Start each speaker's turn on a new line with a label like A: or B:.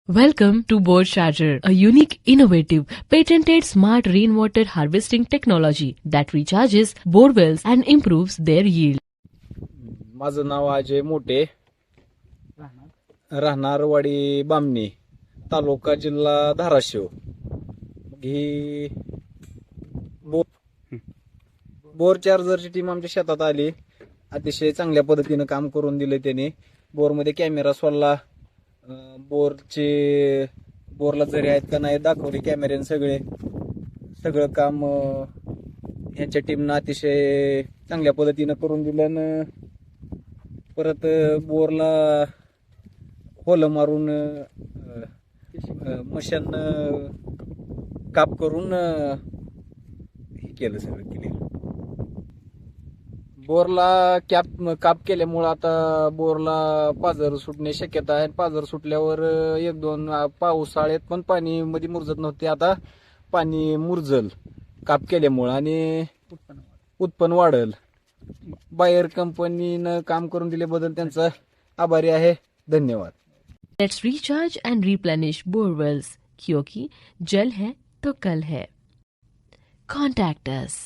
A: Welcome to Bore Charger, a unique, innovative, patented smart rainwater harvesting technology that recharges bore wells and improves their yield.
B: माझं नाव अजय मोठे, राहणार वाडी बामणी, तालुका जिल्हा धाराशिव. ही bore चार्जरची team आमच्या शेतात आली. अतिशय चांगल्या पद्धतीनं काम करून दिले त्यांनी. बोरमध्ये कॅमेरा सोडला, बोरला जरी आहेत का नाही दाखवले कॅमेऱ्याने. सगळं काम यांच्या टीमनं अतिशय चांगल्या पद्धतीनं करून दिलं. परत बोरला होल मारून मशीन काप करून हे केलं, सगळं क्लिअर. बोरला काप केल्यामुळं आता बोरला पाझर सुटण्याची शक्यता आहे. पाझर सुटल्यावर एक दोन पावसाळ्यात पण पाणी मध्ये मुरजत नव्हते, आता पाणी मुरजल काप केल्यामुळं आणि उत्पन्न वाढल. बायर कंपनीनं काम करून दिल्याबद्दल त्यांचा आभारी आहे. धन्यवाद.
A: Let's recharge and replenish bore wells, क्योंकि जल है तो कल है. Contact us.